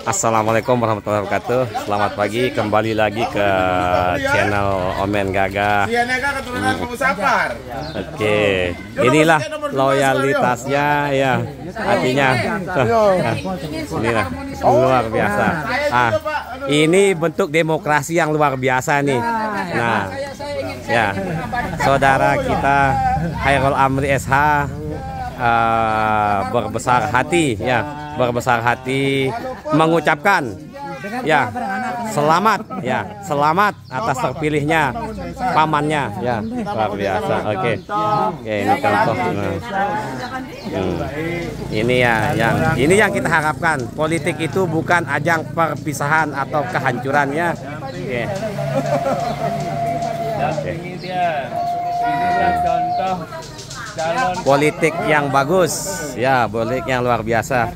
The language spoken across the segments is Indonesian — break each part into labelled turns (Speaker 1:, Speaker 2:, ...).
Speaker 1: Assalamualaikum warahmatullahi wabarakatuh. Selamat pagi, kembali lagi ke channel Omen Gaga. Oke, inilah loyalitasnya ya, artinya inilah luar biasa. Ini bentuk demokrasi yang luar biasa nih. Nah, ya, saudara kita Khairul Amri SH berbesar hati ya, berbesar hati mengucapkan ya selamat atas terpilihnya pamannya ya, luar biasa. Oke, ini contoh. Ini ya yang kita harapkan. Politik itu bukan ajang perpisahan atau kehancuran ya.
Speaker 2: Ini dia, inilah contoh
Speaker 1: politik yang bagus ya, politik yang luar biasa.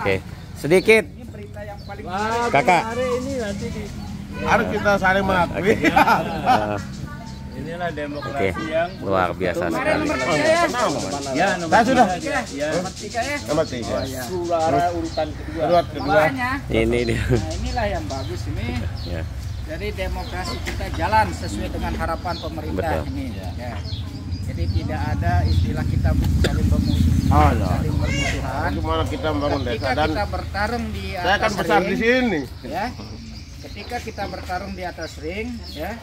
Speaker 1: Oke, sedikit kakak
Speaker 3: harus kita saling mengakui.
Speaker 2: Inilah demokrasi yang
Speaker 1: luar biasa sekali.
Speaker 2: ya,
Speaker 3: Saya sudah
Speaker 2: nomor 3 ya. Suara urutan kedua.
Speaker 1: Ini dia.
Speaker 4: Nah, inilah yang bagus ini.
Speaker 1: Ya.
Speaker 4: Jadi demokrasi kita jalan sesuai dengan harapan pemerintah.
Speaker 1: Betul.
Speaker 4: Ini. Ya. Jadi tidak ada istilah kita saling bermusuhan. Saling bermusuhan.
Speaker 3: Bagaimana kita membangun desa
Speaker 4: Ketika
Speaker 3: dan
Speaker 4: kita bertarung di atas
Speaker 3: saya kan besar di
Speaker 4: ring,
Speaker 3: sini.
Speaker 4: ya. Ketika kita bertarung di atas ring, ya,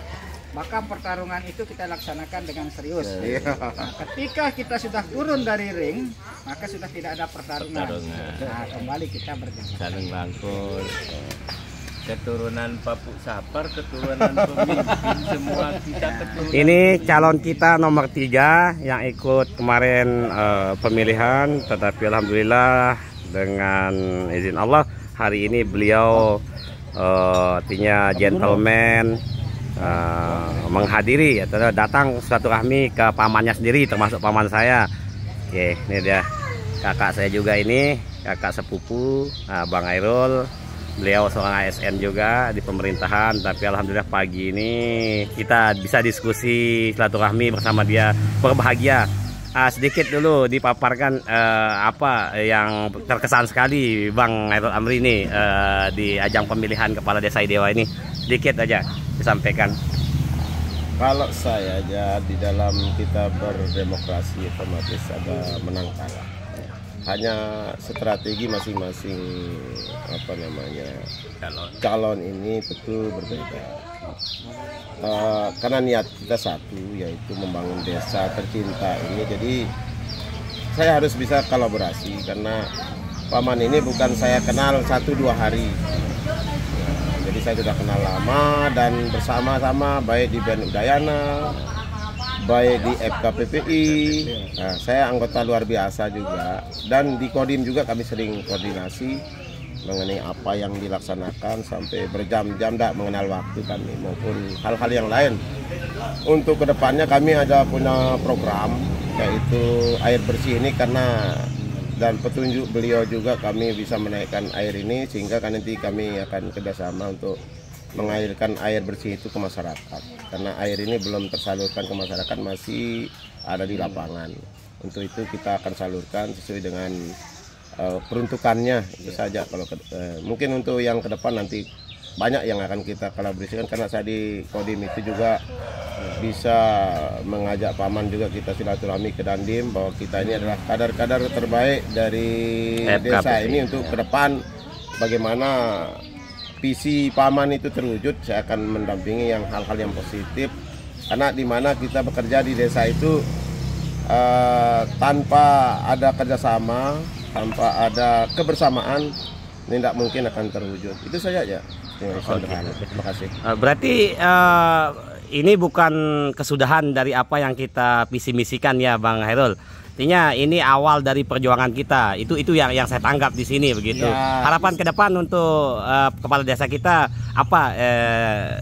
Speaker 4: maka pertarungan itu kita laksanakan dengan serius. Nah, ketika kita sudah turun dari ring, maka sudah tidak ada pertarungan. Nah, kembali kita berjalan.
Speaker 2: Saling rangkul. Keturunan Papuk Sapar, keturunan pemimpin, semua kita keturunan.
Speaker 1: Ini calon kita nomor 3 yang ikut kemarin pemilihan, tetapi alhamdulillah dengan izin Allah hari ini beliau artinya gentleman menghadiri atau datang silaturahmi ke pamannya sendiri, termasuk paman saya. Oke, ini dia kakak saya juga, ini kakak sepupu Bang Khairul. Beliau seorang ASN juga di pemerintahan, tapi alhamdulillah pagi ini kita bisa diskusi silaturahmi bersama dia, berbahagia. Sedikit dulu dipaparkan apa yang terkesan sekali Bang Khairul Amri ini di ajang pemilihan kepala desa Idewa ini, sedikit aja disampaikan.
Speaker 3: Kalau saya aja di dalam kita berdemokrasi otomatis ada menang kalah. Hanya strategi masing-masing calon ini betul berbeda. Karena niat kita satu, yaitu membangun desa tercinta ini. Jadi saya harus bisa kolaborasi karena paman ini bukan saya kenal 1-2 hari. Jadi saya sudah kenal lama dan bersama-sama baik di BEN Udayana, baik di FKPPI. Nah, saya anggota luar biasa juga, dan di Kodim juga kami sering koordinasi mengenai apa yang dilaksanakan sampai berjam-jam, tidak mengenal waktu kami maupun hal-hal yang lain. Untuk kedepannya kami ada punya program yaitu air bersih ini, karena dan petunjuk beliau juga kami bisa menaikkan air ini, sehingga kan nanti kami akan kerjasama untuk mengalirkan air bersih itu ke masyarakat, karena air ini belum tersalurkan ke masyarakat, masih ada di lapangan. Untuk itu kita akan salurkan sesuai dengan peruntukannya, itu saja. Kalau mungkin untuk yang ke depan nanti banyak yang akan kita kolaborasikan, karena saya di Kodim itu juga bisa mengajak paman juga kita silaturahmi ke Dandim bahwa kita ini adalah kadar-kadar terbaik dari desa ini. Untuk ke depan bagaimana visi paman itu terwujud, saya akan mendampingi yang hal-hal yang positif, karena dimana kita bekerja di desa itu tanpa ada kerjasama, tanpa ada kebersamaan, ini tidak mungkin akan terwujud. Itu saja ya. Terima kasih.
Speaker 1: Berarti ini bukan kesudahan dari apa yang kita visi misikan ya Bang Khairul. Artinya ini awal dari perjuangan kita. Itu yang saya tanggap di sini begitu. Ya. Harapan ke depan untuk kepala desa kita apa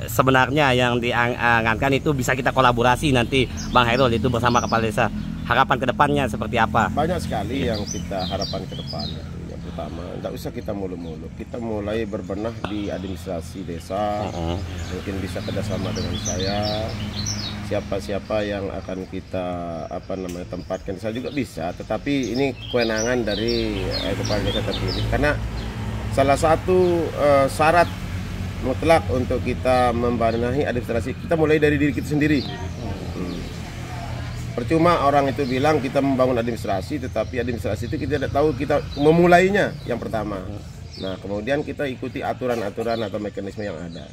Speaker 1: sebenarnya yang diangankan itu bisa kita kolaborasi nanti Bang Khairul itu bersama kepala desa. Harapan ke depannya seperti apa?
Speaker 3: Banyak sekali yang kita harapkan ke depan. Yang pertama, tidak usah kita mulu-mulu. Kita mulai berbenah di administrasi desa. Mungkin bisa kerjasama dengan saya. Siapa-siapa yang akan kita tempatkan, saya juga bisa, tetapi ini kewenangan dari kepala desa terpilih, karena salah satu syarat mutlak untuk kita membenahi administrasi, kita mulai dari diri kita sendiri. Percuma orang itu bilang kita membangun administrasi, tetapi administrasi itu kita tidak tahu kita memulainya yang pertama. Nah, kemudian kita ikuti aturan-aturan atau mekanisme yang ada.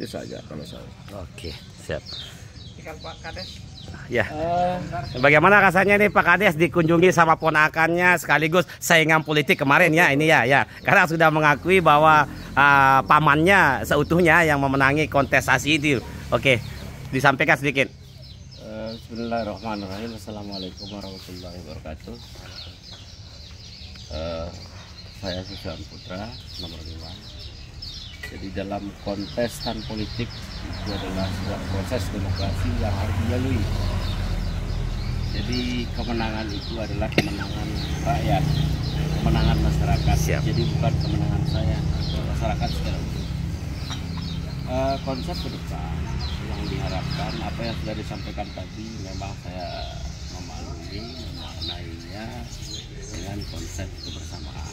Speaker 3: Itu saja kalau saya.
Speaker 1: Oke, siap.
Speaker 4: Tinggal Pak Kades.
Speaker 1: Ya. Bagaimana rasanya nih Pak Kades dikunjungi sama ponakannya sekaligus saingan politik kemarin ya ini ya. Karena sudah mengakui bahwa pamannya seutuhnya yang memenangi kontestasi itu. Oke, disampaikan sedikit.
Speaker 2: Bismillahirrahmanirrahim. Assalamualaikum warahmatullahi wabarakatuh. Saya Susan Putra, nomor 5. Jadi dalam kontestan politik itu adalah sebuah proses demokrasi yang harus dilalui. Jadi kemenangan itu adalah kemenangan rakyat, kemenangan masyarakat.
Speaker 1: Siap.
Speaker 2: Jadi bukan kemenangan saya, masyarakat secara umum. Konsep ke depan yang diharapkan, apa yang sudah disampaikan tadi, memang saya memaknainya dengan konsep kebersamaan.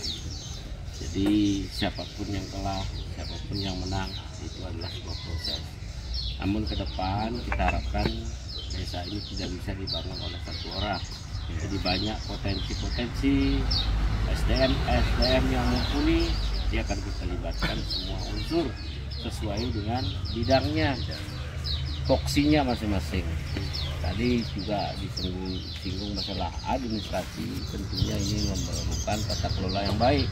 Speaker 2: Jadi siapapun yang kalah, siapapun yang menang, itu adalah sebuah proses. Namun ke depan kita harapkan desa ini tidak bisa dibangun oleh satu orang. Jadi banyak potensi-potensi SDM yang mumpuni, dia akan kita libatkan semua unsur sesuai dengan bidangnya, foksinya masing-masing. Tadi juga disinggung masalah administrasi, tentunya ini memerlukan tata kelola yang baik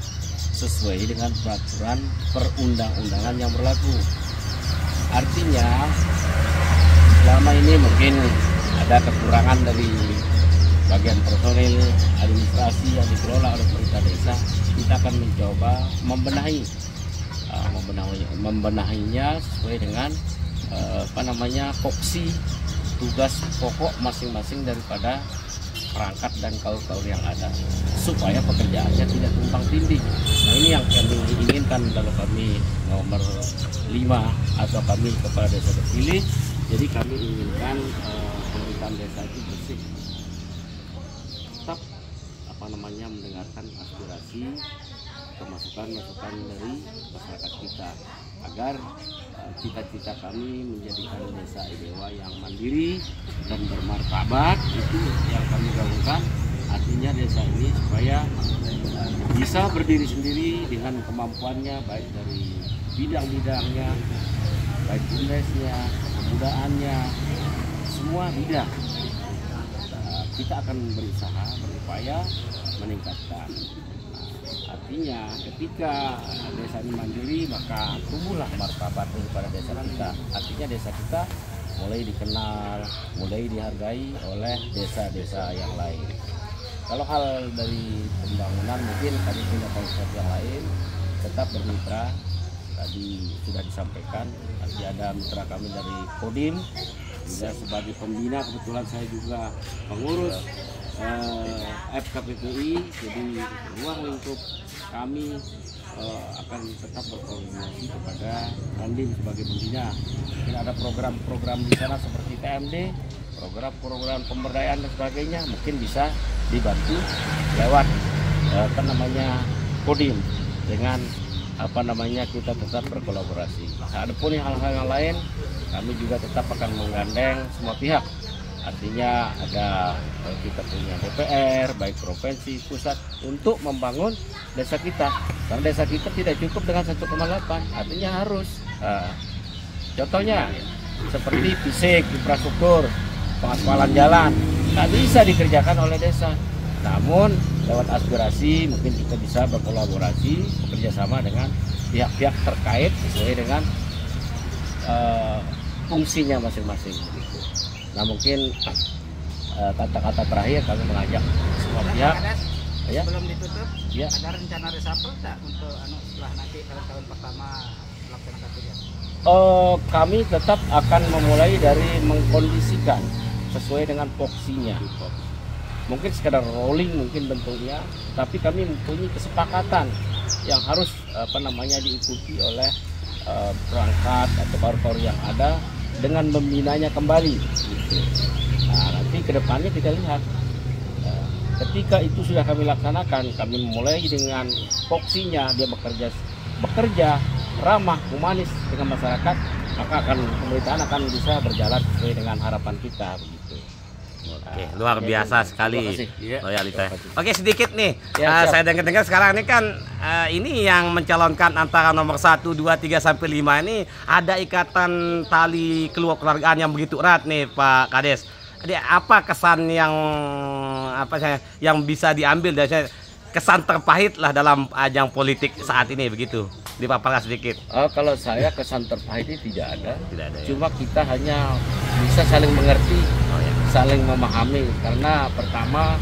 Speaker 2: sesuai dengan peraturan perundang-undangan yang berlaku. Artinya selama ini mungkin ada kekurangan dari bagian personil administrasi yang dikelola oleh pemerintah desa. Kita akan mencoba membenahinya sesuai dengan foksi tugas pokok masing-masing daripada perangkat dan kaul-kaul yang ada, supaya pekerjaannya tidak tumpang tindih. Nah, ini yang kami inginkan kalau kami nomor 5 atau kami kepala desa terpilih. Jadi kami inginkan pemerintahan desa itu bersih, tetap mendengarkan aspirasi masukan dari masyarakat kita, agar cita-cita kami menjadikan desa Idewa yang mandiri dan bermartabat itu yang kami gaungkan. Artinya desa ini supaya bisa berdiri sendiri dengan kemampuannya, baik dari bidang-bidangnya, baik bumdesnya, kemudaannya, semua bidang. Kita akan berusaha, berupaya meningkatkan. Artinya ketika desa ini mandiri, maka tumbuhlah martabat daripada desa kita. Artinya desa kita mulai dikenal, mulai dihargai oleh desa-desa yang lain. Kalau hal dari pembangunan mungkin kami punya konsep yang lain, tetap bermitra. Tadi sudah disampaikan, nanti ada mitra kami dari Kodim, juga sebagai pembina, kebetulan saya juga pengurus FKPPI, jadi ruang lingkup kami akan tetap berkoordinasi kepada Kodim sebagai pembina. Mungkin ada program-program di sana seperti TMD, program-program pemberdayaan dan sebagainya, mungkin bisa dibantu lewat Kodim dengan kita tetap berkolaborasi. Adapun hal-hal yang lain, kami juga tetap akan menggandeng semua pihak. Artinya ada kita punya DPR, baik provinsi, pusat, untuk membangun desa kita. Karena desa kita tidak cukup dengan 1,8, artinya harus. Contohnya seperti fisik, infrastruktur, pengaspalan jalan, tak bisa dikerjakan oleh desa. Namun lewat aspirasi mungkin kita bisa berkolaborasi, bekerjasama dengan pihak-pihak terkait sesuai dengan fungsinya masing-masing. Nah, mungkin kata-kata terakhir kami mengajak semua pihak. Ya.
Speaker 4: Sebelum ditutup,
Speaker 2: ya.
Speaker 4: Ada rencana reshuffle tak untuk setelah nanti tahun pertama melaksanakan kegiatan?
Speaker 2: Kami tetap akan memulai dari mengkondisikan sesuai dengan fungsinya. Mungkin sekedar rolling mungkin bentuknya, tapi kami mempunyai kesepakatan yang harus diikuti oleh perangkat atau kaur-kaur yang ada dengan membinanya kembali. Nah, nanti kedepannya kita lihat. Ketika itu sudah kami laksanakan, kami memulai dengan fungsinya, dia bekerja bekerja ramah, humanis dengan masyarakat, maka pemerintahan akan bisa berjalan sesuai dengan harapan kita begitu.
Speaker 1: Oke, luar biasa sekali loyalitas. Oke, sedikit nih,
Speaker 2: Ya, siap.
Speaker 1: saya dengar sekarang ini kan ini yang mencalonkan antara nomor 1, 2, 3 sampai 5 ini ada ikatan tali keluargaan yang begitu erat nih Pak Kades. Jadi apa kesan yang bisa diambil dari kesan terpahit lah dalam ajang politik saat ini begitu? Dipaparkan sedikit.
Speaker 2: Kalau saya kesan terpahit ini tidak ada.
Speaker 1: Tidak ada ya.
Speaker 2: Cuma kita hanya bisa saling mengerti,
Speaker 1: Oh, ya.
Speaker 2: saling memahami. Karena pertama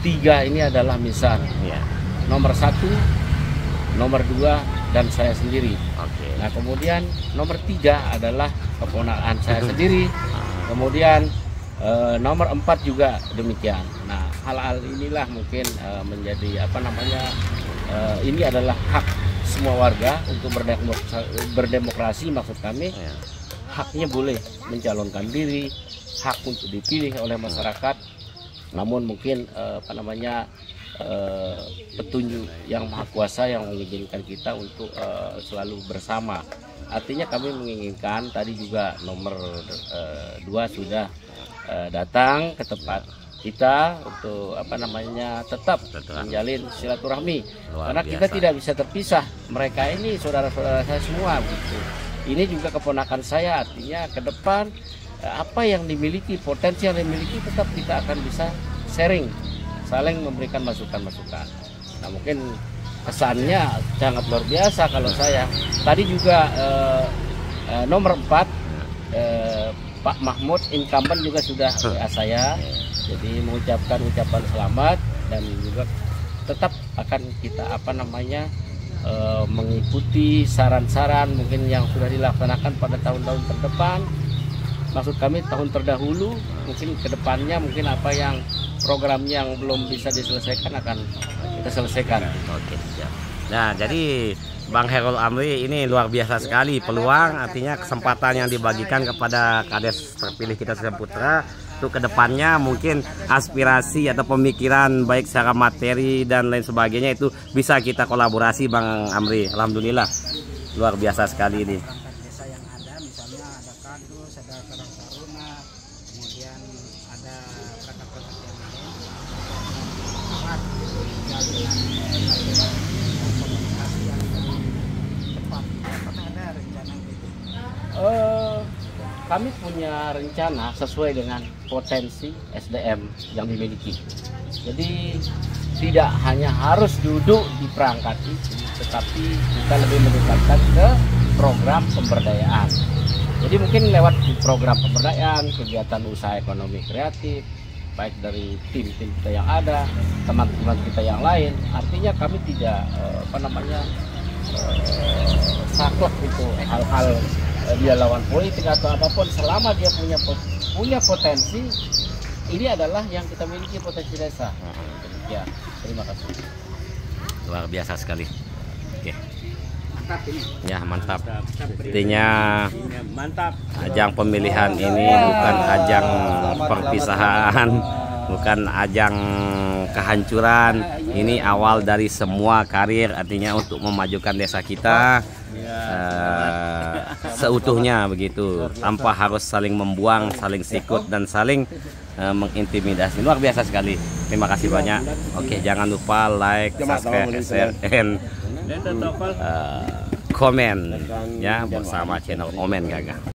Speaker 2: 3 ini adalah misal
Speaker 1: Iya.
Speaker 2: nomor 1, nomor 2 dan saya sendiri.
Speaker 1: Oke.
Speaker 2: Nah kemudian nomor 3 adalah keponakan saya sendiri. Kemudian nomor 4 juga demikian. Nah hal-hal inilah mungkin menjadi ini adalah hak semua warga untuk berdemokrasi maksud kami.
Speaker 1: Ya.
Speaker 2: Haknya boleh mencalonkan diri, hak untuk dipilih oleh masyarakat. Namun mungkin petunjuk yang maha kuasa yang mengizinkan kita untuk selalu bersama. Artinya kami menginginkan, tadi juga nomor 2 sudah datang ke tempat kita untuk tetap menjalin silaturahmi.
Speaker 1: Luar
Speaker 2: Karena kita
Speaker 1: biasa.
Speaker 2: tidak bisa terpisah. Mereka ini saudara-saudara saya semua gitu. Ini juga keponakan saya, artinya ke depan apa yang dimiliki, potensi yang dimiliki tetap kita akan bisa sharing, saling memberikan masukan-masukan. Nah mungkin kesannya sangat luar biasa kalau saya. Tadi juga nomor 4 Pak Mahmud incumbent juga sudah WA saya. Jadi mengucapkan ucapan selamat dan juga tetap akan kita mengikuti saran-saran mungkin yang sudah dilaksanakan pada tahun-tahun terdepan. Maksud kami tahun terdahulu, mungkin kedepannya mungkin apa yang program yang belum bisa diselesaikan akan kita selesaikan.
Speaker 1: Oke, siap. Nah, jadi Bang Khairul Amri ini luar biasa sekali peluang, artinya kesempatan yang dibagikan kepada Kades terpilih kita Sri Putra untuk kedepannya mungkin aspirasi atau pemikiran baik secara materi dan lain sebagainya itu bisa kita kolaborasi Bang Amri. Alhamdulillah luar biasa sekali ini.
Speaker 4: Desa yang ada misalnya ada kardus, ada karang taruna, kemudian ada perangkat-perangkat yang lain buat jalinan komunikasi yang lebih cepat. Apakah ada rencana itu?
Speaker 2: Kami punya rencana sesuai dengan potensi SDM yang dimiliki. Jadi tidak hanya harus duduk di perangkat itu, tetapi kita lebih mendekatkan ke program pemberdayaan. Jadi mungkin lewat program pemberdayaan, kegiatan usaha ekonomi kreatif, baik dari tim-tim kita yang ada, teman-teman kita yang lain. Artinya kami tidak saklek itu hal-hal dia lawan politik atau apapun, selama dia punya potensi, ini adalah yang kita miliki, potensi desa. Ya, terima kasih.
Speaker 1: Luar biasa sekali. Oke.
Speaker 4: Mantap ini.
Speaker 1: Ya, mantap. Artinya
Speaker 2: Mantap.
Speaker 1: ajang pemilihan ini bukan ajang perpisahan, bukan ajang kehancuran. Ini awal dari semua karir, artinya untuk memajukan desa kita seutuhnya begitu, tanpa harus saling membuang, saling sikut dan saling mengintimidasi. Luar biasa sekali. Terima kasih banyak. Oke, jangan lupa like, subscribe, share, and komen ya bersama channel Omen Gagah.